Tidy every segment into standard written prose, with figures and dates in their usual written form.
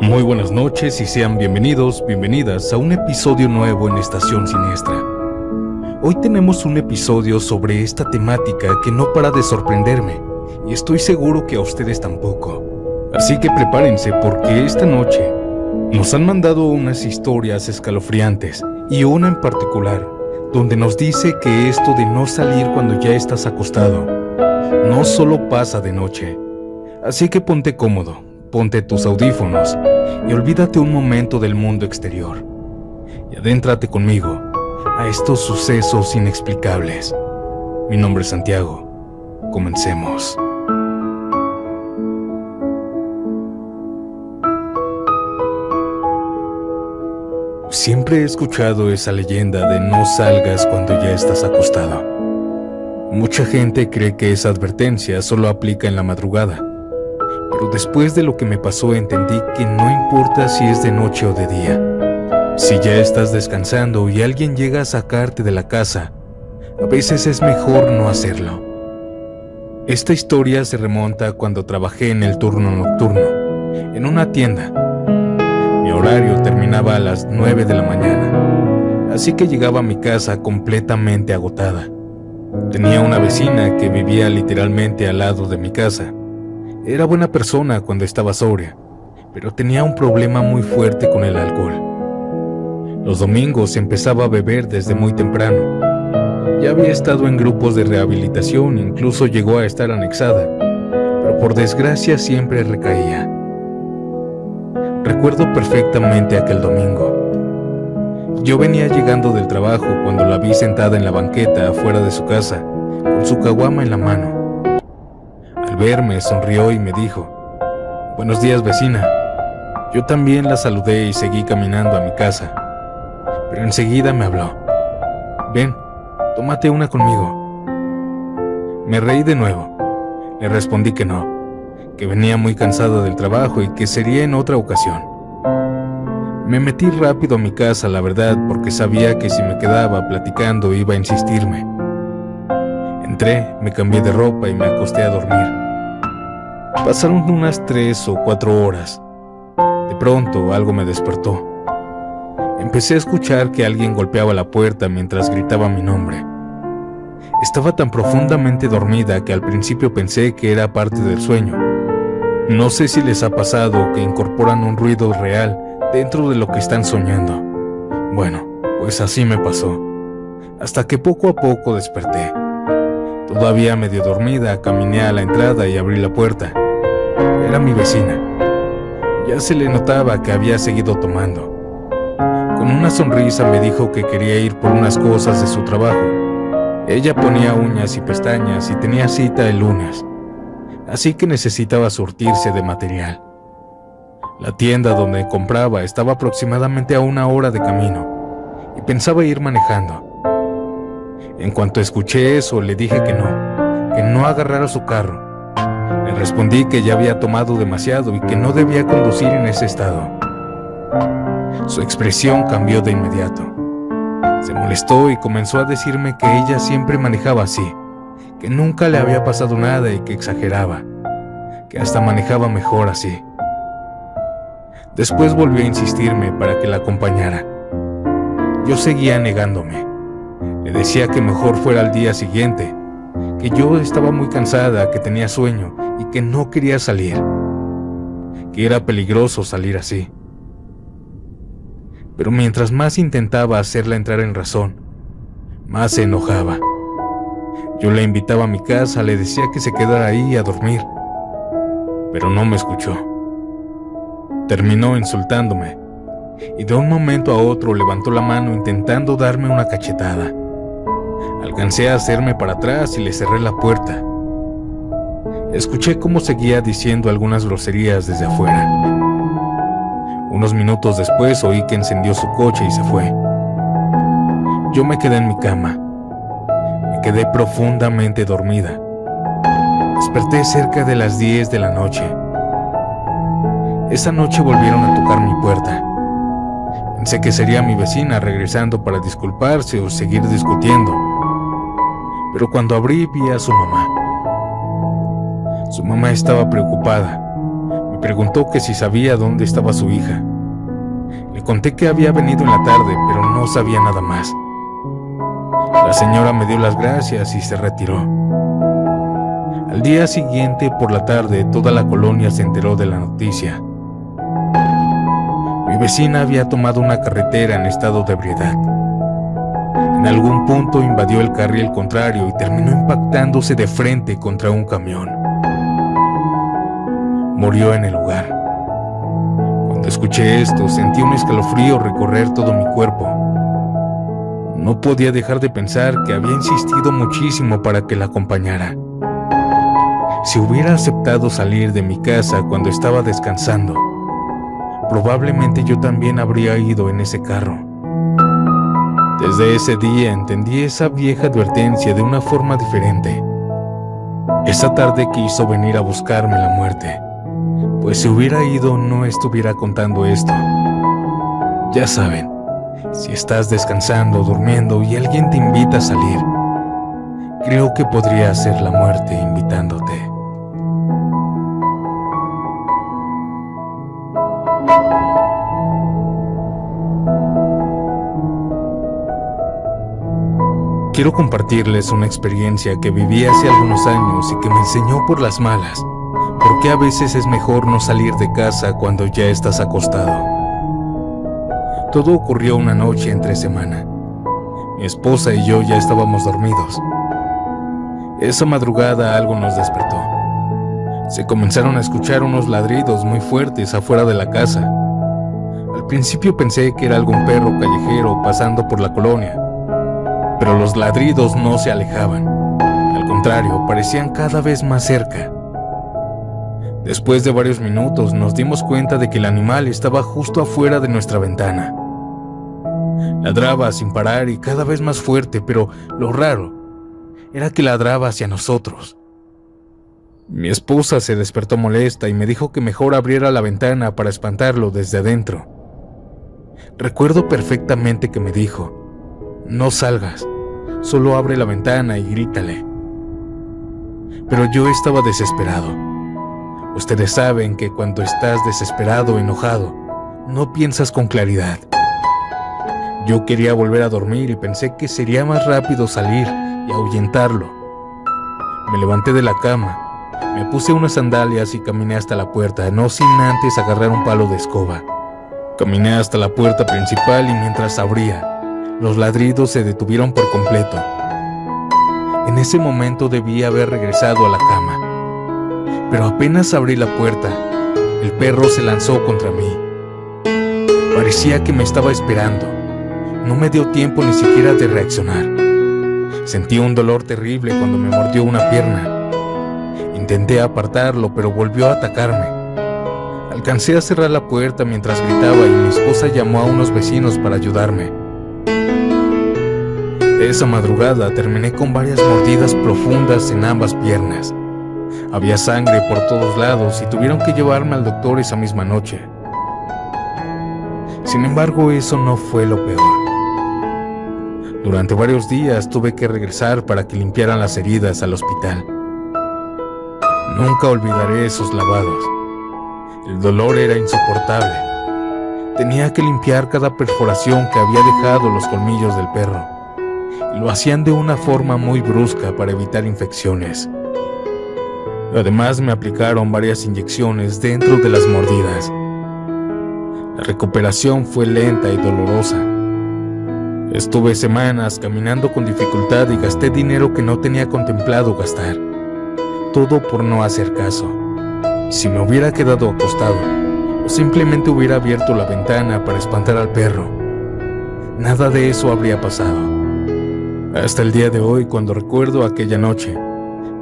Muy buenas noches y sean bienvenidas a un episodio nuevo en Estación Siniestra. Hoy tenemos un episodio sobre esta temática que no para de sorprenderme y estoy seguro que a ustedes tampoco. Así que prepárense porque esta noche nos han mandado unas historias escalofriantes y una en particular donde nos dice que esto de no salir cuando ya estás acostado no solo pasa de noche. Así que ponte cómodo, ponte tus audífonos y olvídate un momento del mundo exterior y adéntrate conmigo a estos sucesos inexplicables. Mi nombre es Santiago. Comencemos. Siempre he escuchado esa leyenda de no salgas cuando ya estás acostado. Mucha gente cree que esa advertencia solo aplica en la madrugada, pero después de lo que me pasó entendí que no importa si es de noche o de día. Si ya estás descansando y alguien llega a sacarte de la casa, a veces es mejor no hacerlo. Esta historia se remonta cuando trabajé en el turno nocturno, en una tienda. Mi horario terminaba a las 9 de la mañana, así que llegaba a mi casa completamente agotada. Tenía una vecina que vivía literalmente al lado de mi casa. Era buena persona cuando estaba sobria, pero tenía un problema muy fuerte con el alcohol. Los domingos empezaba a beber desde muy temprano. Ya había estado en grupos de rehabilitación, incluso llegó a estar anexada, pero por desgracia siempre recaía. Recuerdo perfectamente aquel domingo. Yo venía llegando del trabajo cuando la vi sentada en la banqueta afuera de su casa, con su caguama en la mano. Al verme, sonrió y me dijo: "Buenos días, vecina". Yo también la saludé y seguí caminando a mi casa, pero enseguida me habló: "Ven, tómate una conmigo". Me reí de nuevo. Le respondí que no, que venía muy cansada del trabajo y que sería en otra ocasión. Me metí rápido a mi casa, la verdad, porque sabía que si me quedaba platicando iba a insistirme. Entré, me cambié de ropa y me acosté a dormir. Pasaron unas 3 o 4 horas. De pronto algo me despertó. Empecé a escuchar que alguien golpeaba la puerta mientras gritaba mi nombre. Estaba tan profundamente dormida que al principio pensé que era parte del sueño. No sé si les ha pasado que incorporan un ruido real dentro de lo que están soñando. Bueno, pues así me pasó, hasta que poco a poco desperté. Todavía medio dormida, caminé a la entrada y abrí la puerta. Era mi vecina. Ya se le notaba que había seguido tomando. Con una sonrisa me dijo que quería ir por unas cosas de su trabajo. Ella ponía uñas y pestañas y tenía cita el lunes, así que necesitaba surtirse de material. La tienda donde compraba estaba aproximadamente a 1 hora de camino y pensaba ir manejando. En cuanto escuché eso, le dije que no agarrara su carro. Le respondí que ya había tomado demasiado y que no debía conducir en ese estado. Su expresión cambió de inmediato. Se molestó y comenzó a decirme que ella siempre manejaba así, que nunca le había pasado nada y que exageraba, que hasta manejaba mejor así. Después volvió a insistirme para que la acompañara. Yo seguía negándome. Le decía que mejor fuera al día siguiente, que yo estaba muy cansada, que tenía sueño y que no quería salir, que era peligroso salir así. Pero mientras más intentaba hacerla entrar en razón, más se enojaba. Yo la invitaba a mi casa, le decía que se quedara ahí a dormir, pero no me escuchó. Terminó insultándome y de un momento a otro levantó la mano intentando darme una cachetada. Alcancé a hacerme para atrás y le cerré la puerta. Escuché cómo seguía diciendo algunas groserías desde afuera. Unos minutos después oí que encendió su coche y se fue. Yo me quedé en mi cama. Me quedé profundamente dormida. Desperté cerca de las 10 de la noche. Esa noche volvieron a tocar mi puerta. Pensé que sería mi vecina regresando para disculparse o seguir discutiendo. Pero cuando abrí vi a su mamá. Su mamá estaba preocupada. Me preguntó que si sabía dónde estaba su hija. Le conté que había venido en la tarde, pero no sabía nada más. La señora me dio las gracias y se retiró. Al día siguiente, por la tarde, toda la colonia se enteró de la noticia. Mi vecina había tomado una carretera en estado de ebriedad. En algún punto invadió el carril contrario y terminó impactándose de frente contra un camión. Murió en el lugar. Cuando escuché esto, sentí un escalofrío recorrer todo mi cuerpo. No podía dejar de pensar que había insistido muchísimo para que la acompañara. Si hubiera aceptado salir de mi casa cuando estaba descansando, probablemente yo también habría ido en ese carro. Desde ese día entendí esa vieja advertencia de una forma diferente. Esa tarde quiso venir a buscarme la muerte, pues si hubiera ido no estuviera contando esto. Ya saben, si estás descansando, durmiendo y alguien te invita a salir, creo que podría ser la muerte invitándote. Quiero compartirles una experiencia que viví hace algunos años y que me enseñó por las malas por qué a veces es mejor no salir de casa cuando ya estás acostado. Todo ocurrió una noche entre semana. Mi esposa y yo ya estábamos dormidos. Esa madrugada algo nos despertó. Se comenzaron a escuchar unos ladridos muy fuertes afuera de la casa. Al principio pensé que era algún perro callejero pasando por la colonia, pero los ladridos no se alejaban. Al contrario, parecían cada vez más cerca. Después de varios minutos nos dimos cuenta de que el animal estaba justo afuera de nuestra ventana. Ladraba sin parar y cada vez más fuerte, pero lo raro era que ladraba hacia nosotros. Mi esposa se despertó molesta y me dijo que mejor abriera la ventana para espantarlo desde adentro. Recuerdo perfectamente que me dijo: "No salgas, solo abre la ventana y grítale". Pero yo estaba desesperado. Ustedes saben que cuando estás desesperado o enojado, no piensas con claridad. Yo quería volver a dormir y pensé que sería más rápido salir y ahuyentarlo. Me levanté de la cama, me puse unas sandalias y caminé hasta la puerta, no sin antes agarrar un palo de escoba. Caminé hasta la puerta principal y mientras abría, los ladridos se detuvieron por completo. En ese momento debí haber regresado a la cama, pero apenas abrí la puerta, el perro se lanzó contra mí. Parecía que me estaba esperando. No me dio tiempo ni siquiera de reaccionar. Sentí un dolor terrible cuando me mordió una pierna. Intenté apartarlo, pero volvió a atacarme. Alcancé a cerrar la puerta mientras gritaba y mi esposa llamó a unos vecinos para ayudarme. Esa madrugada terminé con varias mordidas profundas en ambas piernas. Había sangre por todos lados y tuvieron que llevarme al doctor esa misma noche. Sin embargo, eso no fue lo peor. Durante varios días tuve que regresar para que limpiaran las heridas al hospital. Nunca olvidaré esos lavados. El dolor era insoportable. Tenía que limpiar cada perforación que había dejado los colmillos del perro. Y lo hacían de una forma muy brusca para evitar infecciones. Además, me aplicaron varias inyecciones dentro de las mordidas. La recuperación fue lenta y dolorosa. Estuve semanas caminando con dificultad y gasté dinero que no tenía contemplado gastar. Todo por no hacer caso. Si me hubiera quedado acostado o simplemente hubiera abierto la ventana para espantar al perro, nada de eso habría pasado. Hasta el día de hoy, cuando recuerdo aquella noche,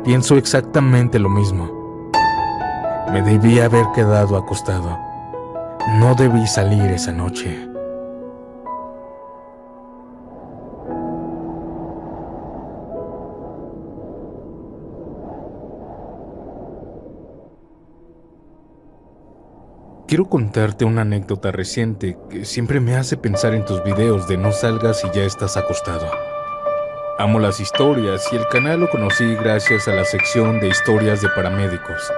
pienso exactamente lo mismo. Me debí haber quedado acostado. No debí salir esa noche. Quiero contarte una anécdota reciente que siempre me hace pensar en tus videos de no salgas si ya estás acostado. Amo las historias y el canal lo conocí gracias a la sección de historias de paramédicos.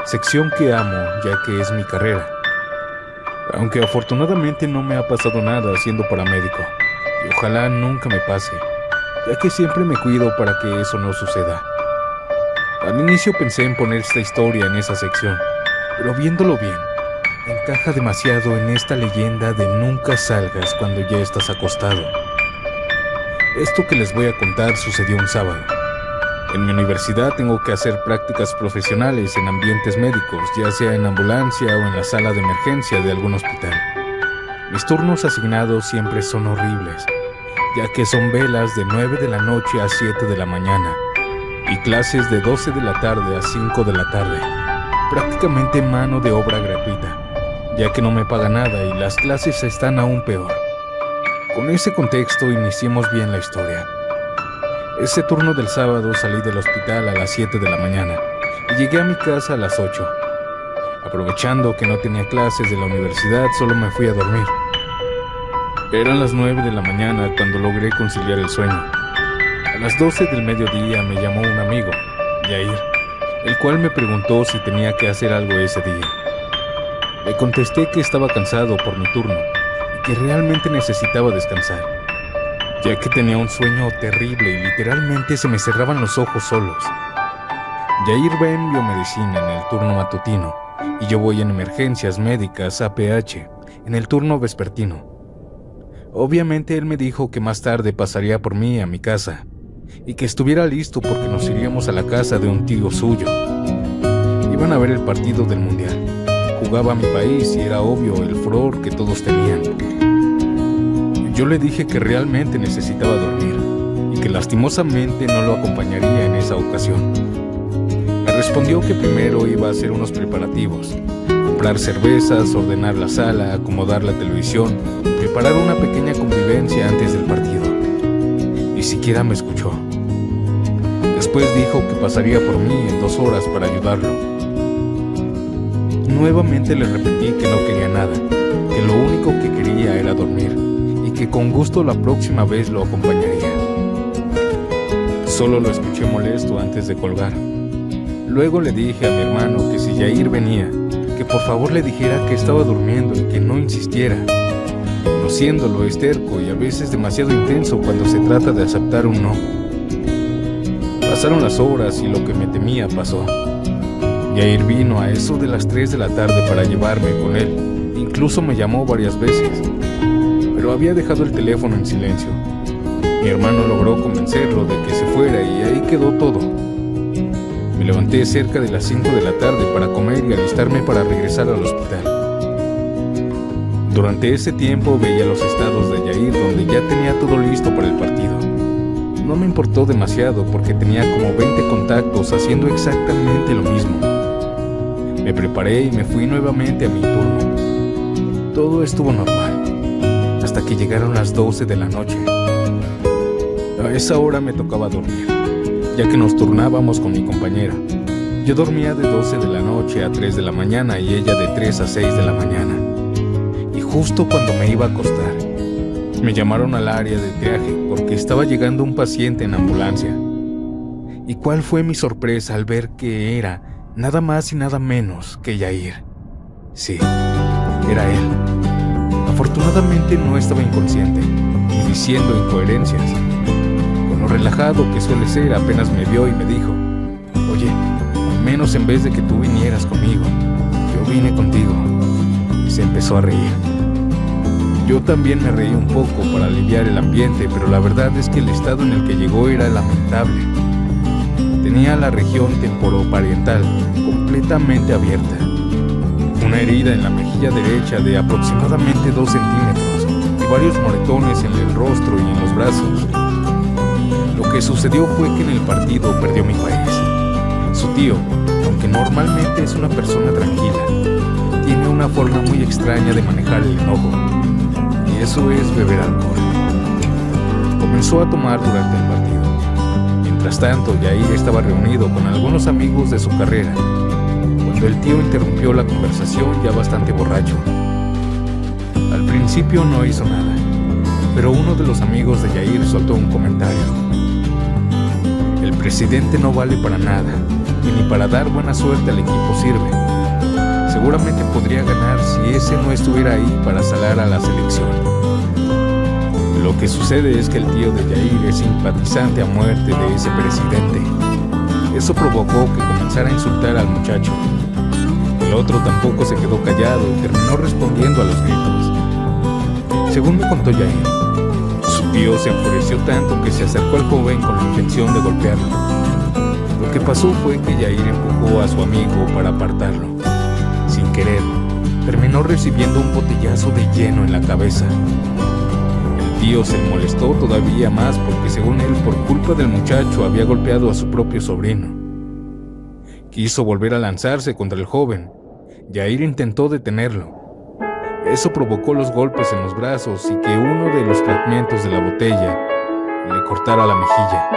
sección que amo ya que es mi carrera. Aunque afortunadamente no me ha pasado nada siendo paramédico, y ojalá nunca me pase, ya que siempre me cuido para que eso no suceda. Al inicio pensé en poner esta historia en esa sección, pero viéndolo bien, encaja demasiado en esta leyenda de nunca salgas cuando ya estás acostado. Esto que les voy a contar sucedió un sábado. En mi universidad tengo que hacer prácticas profesionales en ambientes médicos, ya sea en ambulancia o en la sala de emergencia de algún hospital. Mis turnos asignados siempre son horribles, ya que son velas de 9 de la noche a 7 de la mañana y clases de 12 de la tarde a 5 de la tarde. Prácticamente mano de obra gratuita, ya que no me paga nada y las clases están aún peor. Con ese contexto iniciemos bien la historia. Ese turno del sábado salí del hospital a las 7 de la mañana y llegué a mi casa a las 8. Aprovechando que no tenía clases de la universidad, solo me fui a dormir. Eran las 9 de la mañana cuando logré conciliar el sueño. A las 12 del mediodía me llamó un amigo, Yair, el cual me preguntó si tenía que hacer algo ese día. Le contesté que estaba cansado por mi turno y que realmente necesitaba descansar, ya que tenía un sueño terrible y literalmente se me cerraban los ojos solos. Yair va en biomedicina en el turno matutino y yo voy en emergencias médicas APH en el turno vespertino. Obviamente él me dijo que más tarde pasaría por mí a mi casa y que estuviera listo porque nos iríamos a la casa de un tío suyo. Iban a ver el partido del mundial. Jugaba a mi país y era obvio el furor que todos tenían. Yo le dije que realmente necesitaba dormir y que lastimosamente no lo acompañaría en esa ocasión. Me respondió que primero iba a hacer unos preparativos, comprar cervezas, ordenar la sala, acomodar la televisión, preparar una pequeña convivencia antes del partido. Ni siquiera me escuchó. Después dijo que pasaría por mí en 2 horas para ayudarlo. Nuevamente le repetí que no quería nada, que lo único que quería era dormir y que con gusto la próxima vez lo acompañaría. Solo lo escuché molesto antes de colgar. Luego le dije a mi hermano que si Yair venía, que por favor le dijera que estaba durmiendo y que no insistiera. Conociéndolo es terco y a veces demasiado intenso cuando se trata de aceptar un no. Pasaron las horas y lo que me temía pasó. Yair vino a eso de las 3 de la tarde para llevarme con él. Incluso me llamó varias veces, pero había dejado el teléfono en silencio. Mi hermano logró convencerlo de que se fuera y ahí quedó todo. Me levanté cerca de las 5 de la tarde para comer y alistarme para regresar al hospital. Durante ese tiempo veía los estados de Yair donde ya tenía todo listo para el partido. No me importó demasiado porque tenía como 20 contactos haciendo exactamente lo mismo. Me preparé y me fui nuevamente a mi turno. Todo estuvo normal, hasta que llegaron las 12 de la noche. A esa hora me tocaba dormir, ya que nos turnábamos con mi compañera. Yo dormía de 12 de la noche a 3 de la mañana y ella de 3 a 6 de la mañana. Y justo cuando me iba a acostar, me llamaron al área de triaje porque estaba llegando un paciente en ambulancia. ¿Y cuál fue mi sorpresa al ver que era nada más y nada menos que Yair? Sí, era él. Afortunadamente no estaba inconsciente, ni diciendo incoherencias. Con lo relajado que suele ser, apenas me vio y me dijo: oye, al menos en vez de que tú vinieras conmigo, yo vine contigo. Y se empezó a reír. Yo también me reí un poco para aliviar el ambiente, pero la verdad es que el estado en el que llegó era lamentable. Tenía la región temporoparietal completamente abierta, una herida en la mejilla derecha de aproximadamente 2 centímetros y varios moretones en el rostro y en los brazos. Lo que sucedió fue que en el partido perdió mi país. Su tío, aunque normalmente es una persona tranquila, tiene una forma muy extraña de manejar el enojo, y eso es beber alcohol. Comenzó a tomar durante el partido. Mientras tanto, Yair estaba reunido con algunos amigos de su carrera, cuando el tío interrumpió la conversación ya bastante borracho. Al principio no hizo nada, pero uno de los amigos de Yair soltó un comentario. El presidente no vale para nada, y ni para dar buena suerte al equipo sirve. Seguramente podría ganar si ese no estuviera ahí para salar a la selección. Lo que sucede es que el tío de Yair es simpatizante a muerte de ese presidente. Eso provocó que comenzara a insultar al muchacho. El otro tampoco se quedó callado y terminó respondiendo a los gritos. Según me contó Yair, su tío se enfureció tanto que se acercó al joven con la intención de golpearlo. Lo que pasó fue que Yair empujó a su amigo para apartarlo. Sin querer, terminó recibiendo un botellazo de hielo en la cabeza. El tío se molestó todavía más porque, según él, por culpa del muchacho había golpeado a su propio sobrino. Quiso volver a lanzarse contra el joven. Yair intentó detenerlo. Eso provocó los golpes en los brazos y que uno de los fragmentos de la botella le cortara la mejilla.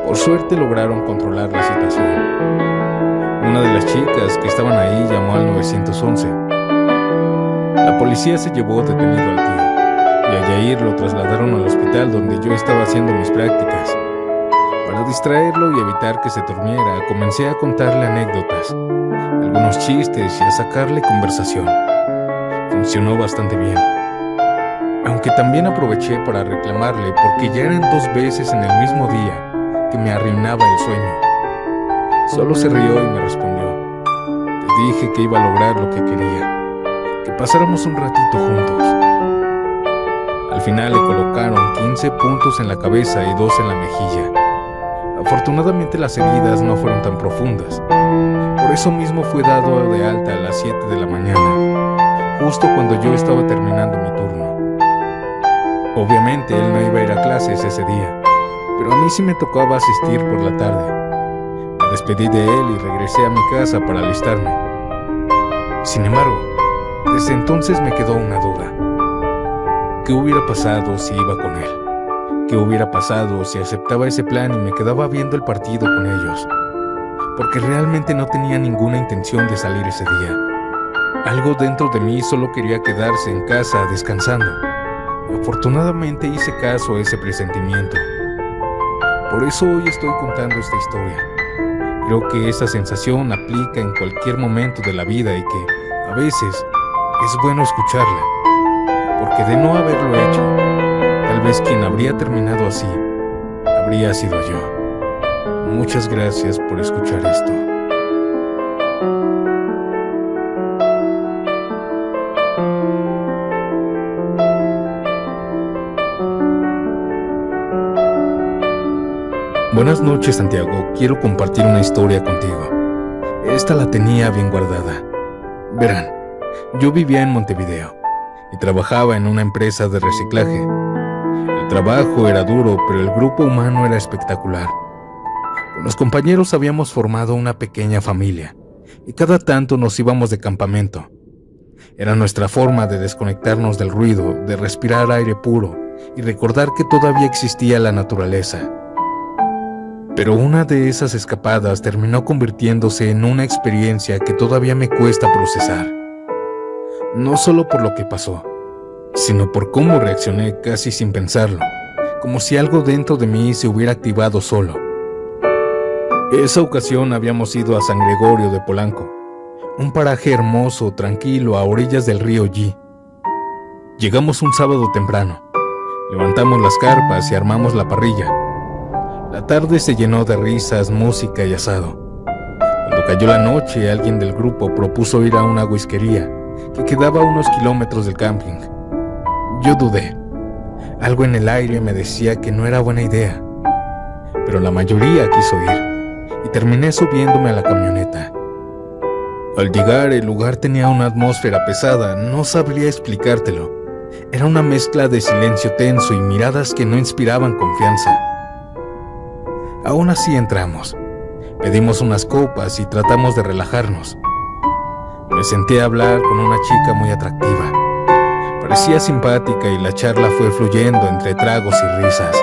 Por suerte lograron controlar la situación. Una de las chicas que estaban ahí llamó al 911. La policía se llevó detenido al tío y a Yair lo trasladaron al hospital donde yo estaba haciendo mis prácticas. Para distraerlo y evitar que se durmiera, comencé a contarle anécdotas, algunos chistes y a sacarle conversación. Funcionó bastante bien. Aunque también aproveché para reclamarle porque ya eran 2 veces en el mismo día que me arruinaba el sueño. Solo se rió y me respondió: te dije que iba a lograr lo que quería, que pasáramos un ratito juntos. Al final le colocaron 15 puntos en la cabeza y 2 en la mejilla. Afortunadamente las heridas no fueron tan profundas. Por eso mismo fue dado de alta a las 7 de la mañana, justo cuando yo estaba terminando mi turno. Obviamente él no iba a ir a clases ese día, pero a mí sí me tocaba asistir por la tarde. Me despedí de él y regresé a mi casa para alistarme. Sin embargo, desde entonces me quedó una duda. ¿Qué hubiera pasado si iba con él? ¿Qué hubiera pasado si aceptaba ese plan y me quedaba viendo el partido con ellos? Porque realmente no tenía ninguna intención de salir ese día. Algo dentro de mí solo quería quedarse en casa descansando. Afortunadamente hice caso a ese presentimiento. Por eso hoy estoy contando esta historia. Creo que esa sensación aplica en cualquier momento de la vida y que, a veces, es bueno escucharla. Porque de no haberlo hecho, tal vez quien habría terminado así habría sido yo. Muchas gracias por escuchar esto. Buenas noches, Santiago. Quiero compartir una historia contigo. Esta la tenía bien guardada. Verán, yo vivía en Montevideo y trabajaba en una empresa de reciclaje. El trabajo era duro, pero el grupo humano era espectacular. Con los compañeros habíamos formado una pequeña familia y cada tanto nos íbamos de campamento. Era nuestra forma de desconectarnos del ruido, de respirar aire puro y recordar que todavía existía la naturaleza. Pero una de esas escapadas terminó convirtiéndose en una experiencia que todavía me cuesta procesar. No solo por lo que pasó, sino por cómo reaccioné casi sin pensarlo, como si algo dentro de mí se hubiera activado solo. Esa ocasión habíamos ido a San Gregorio de Polanco, un paraje hermoso, tranquilo, a orillas del río Yi. Llegamos un sábado temprano, levantamos las carpas y armamos la parrilla. La tarde se llenó de risas, música y asado. Cuando cayó la noche, alguien del grupo propuso ir a una whiskería que quedaba a unos kilómetros del camping. Yo dudé. Algo en el aire me decía que no era buena idea, pero la mayoría quiso ir y terminé subiéndome a la camioneta. Al llegar, el lugar tenía una atmósfera pesada, no sabría explicártelo. Era una mezcla de silencio tenso y miradas que no inspiraban confianza. Aún así entramos, pedimos unas copas y tratamos de relajarnos. Me senté a hablar con una chica muy atractiva. Parecía simpática y la charla fue fluyendo entre tragos y risas.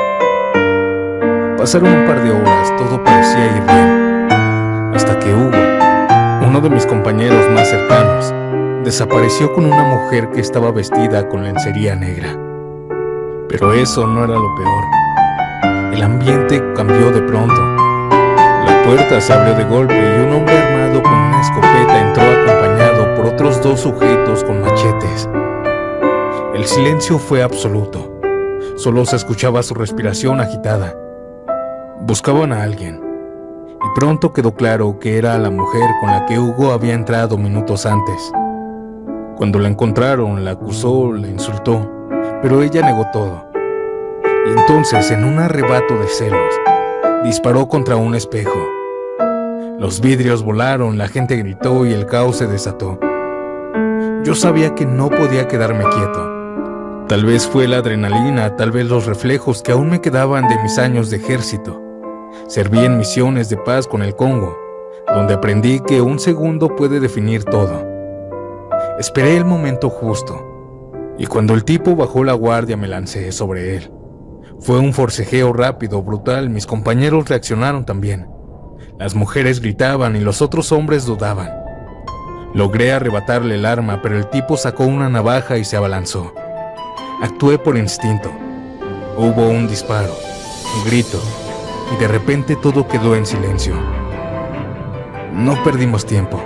Pasaron un par de horas, todo parecía ir bien, hasta que Hugo, uno de mis compañeros más cercanos, desapareció con una mujer que estaba vestida con lencería negra. Pero eso no era lo peor. El ambiente cambió de pronto. La puerta se abrió de golpe y un hombre armado con una escopeta entró acompañado por otros 2 sujetos con machetes. El silencio fue absoluto. Solo se escuchaba su respiración agitada. Buscaban a alguien, y pronto quedó claro que era la mujer con la que Hugo había entrado minutos antes. Cuando la encontraron, la acusó, la insultó, pero ella negó todo. Y entonces, en un arrebato de celos, disparó contra un espejo. Los vidrios volaron, la gente gritó y el caos se desató. Yo sabía que no podía quedarme quieto. Tal vez fue la adrenalina, tal vez los reflejos que aún me quedaban de mis años de ejército. Serví en misiones de paz con el Congo, donde aprendí que un segundo puede definir todo. Esperé el momento justo, y cuando el tipo bajó la guardia me lancé sobre él. Fue un forcejeo rápido, brutal, mis compañeros reaccionaron también. Las mujeres gritaban y los otros hombres dudaban. Logré arrebatarle el arma, pero el tipo sacó una navaja y se abalanzó. Actué por instinto. Hubo un disparo, un grito, y de repente todo quedó en silencio. No perdimos tiempo.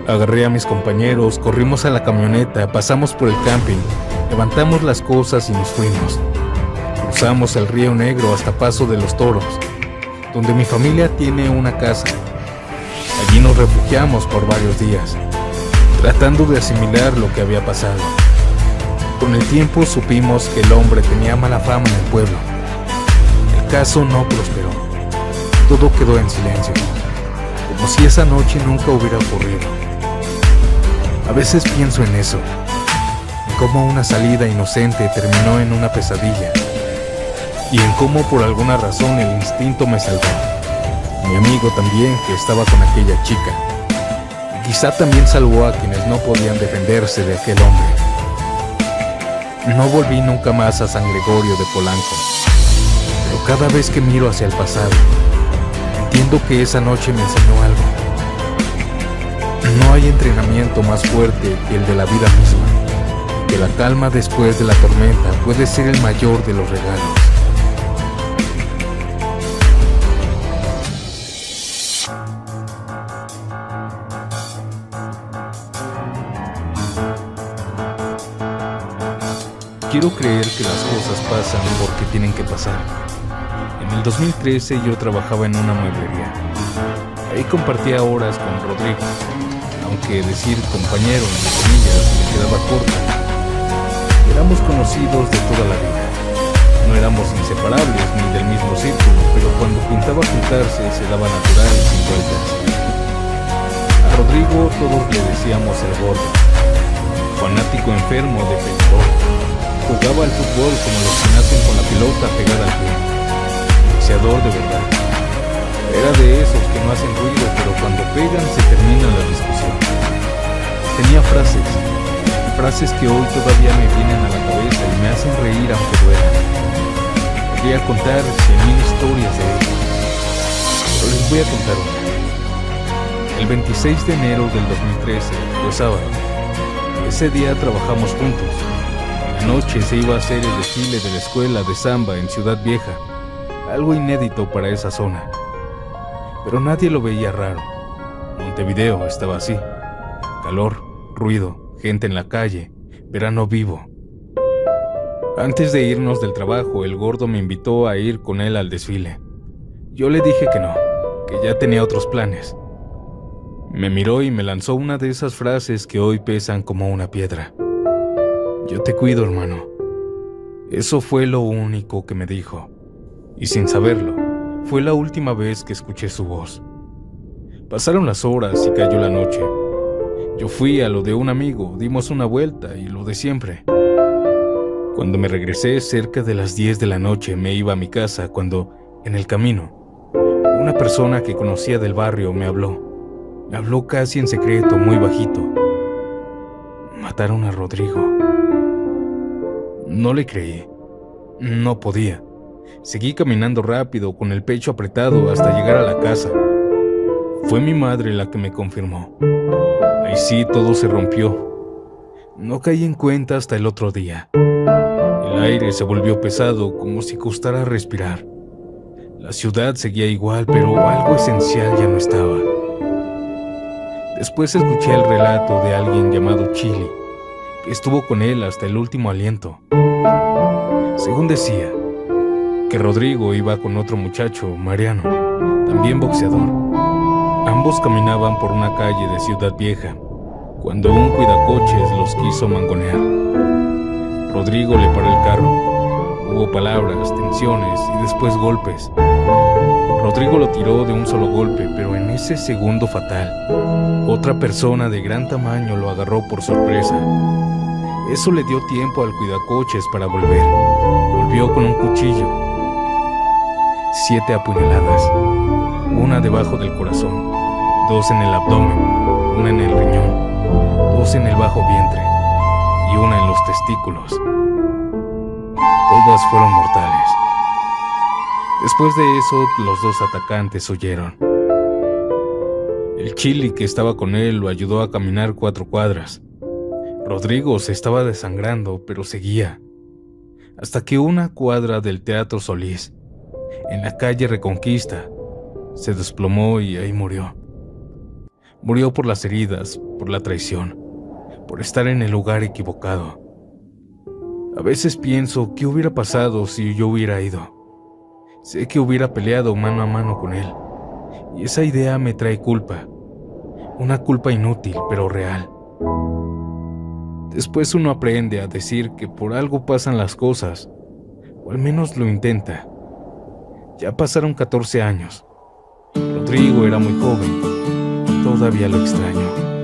Agarré a mis compañeros, corrimos a la camioneta, pasamos por el camping, levantamos las cosas y nos fuimos. Cruzamos el río Negro hasta Paso de los Toros, donde mi familia tiene una casa. Allí nos refugiamos por varios días, tratando de asimilar lo que había pasado. Con el tiempo supimos que el hombre tenía mala fama en el pueblo. El caso no prosperó. Todo quedó en silencio, como si esa noche nunca hubiera ocurrido. A veces pienso en eso, en cómo una salida inocente terminó en una pesadilla, y en cómo por alguna razón el instinto me salvó. Mi amigo también, que estaba con aquella chica, y quizá también salvó a quienes no podían defenderse de aquel hombre. No volví nunca más a San Gregorio de Polanco, pero cada vez que miro hacia el pasado, entiendo que esa noche me enseñó algo. No hay entrenamiento más fuerte que el de la vida misma, y que la calma después de la tormenta puede ser el mayor de los regalos. Quiero creer que las cosas pasan porque tienen que pasar. En el 2013 yo trabajaba en una mueblería. Ahí compartía horas con Rodrigo, aunque decir compañero entre comillas me quedaba corta. Éramos conocidos de toda la vida. No éramos inseparables ni del mismo círculo, pero cuando pintaba juntarse se daba natural y sin vueltas. A Rodrigo todos le decíamos el gordo, fanático enfermo de béisbol. Jugaba al fútbol como los que nacen con la pelota pegada al pie. Boxeador de verdad. Era de esos que no hacen ruido, pero cuando pegan se termina la discusión. Tenía frases que hoy todavía me vienen a la cabeza y me hacen reír aunque duelan. Podría contar 100,000 historias de él, pero les voy a contar una. El 26 de enero del 2013 fue sábado. Ese día trabajamos juntos. La noche se iba a hacer el desfile de la escuela de samba en Ciudad Vieja, algo inédito para esa zona. Pero nadie lo veía raro. Montevideo estaba así. Calor, ruido, gente en la calle, verano vivo. Antes de irnos del trabajo, el gordo me invitó a ir con él al desfile. Yo le dije que no, que ya tenía otros planes. Me miró y me lanzó una de esas frases que hoy pesan como una piedra. Yo te cuido, hermano. Eso fue lo único que me dijo. Y sin saberlo, fue la última vez que escuché su voz. Pasaron las horas y cayó la noche. Yo fui a lo de un amigo, dimos una vuelta y lo de siempre. Cuando me regresé cerca de las 10 de la noche me iba a mi casa cuando, en el camino, una persona que conocía del barrio me habló. Me habló casi en secreto, muy bajito. Mataron a Rodrigo. No le creí. No podía. Seguí caminando rápido, con el pecho apretado, hasta llegar a la casa. Fue mi madre la que me confirmó. Ahí sí todo se rompió. No caí en cuenta hasta el otro día. El aire se volvió pesado, como si costara respirar. La ciudad seguía igual, pero algo esencial ya no estaba. Después escuché el relato de alguien llamado Chili, que estuvo con él hasta el último aliento. Según decía, que Rodrigo iba con otro muchacho, Mariano, también boxeador. Ambos caminaban por una calle de Ciudad Vieja, cuando un cuidacoches los quiso mangonear. Rodrigo le paró el carro. Hubo palabras, tensiones y después golpes. Rodrigo lo tiró de un solo golpe, pero en ese segundo fatal, otra persona de gran tamaño lo agarró por sorpresa. Eso le dio tiempo al cuidacoches para volver. Volvió con un cuchillo. 7 apuñaladas, una debajo del corazón, 2 en el abdomen, una en el riñón, 2 en el bajo vientre y una en los testículos. Todas fueron mortales. Después de eso, los 2 atacantes huyeron. El Chili que estaba con él lo ayudó a caminar 4 cuadras. Rodrigo se estaba desangrando, pero seguía. Hasta que una cuadra del Teatro Solís, en la calle Reconquista, se desplomó y ahí murió. Murió por las heridas, por la traición, por estar en el lugar equivocado. A veces pienso qué hubiera pasado si yo hubiera ido. Sé que hubiera peleado mano a mano con él, y esa idea me trae culpa. Una culpa inútil, pero real. Después uno aprende a decir que por algo pasan las cosas, o al menos lo intenta. Ya pasaron 14 años. Rodrigo era muy joven. Todavía lo extraño.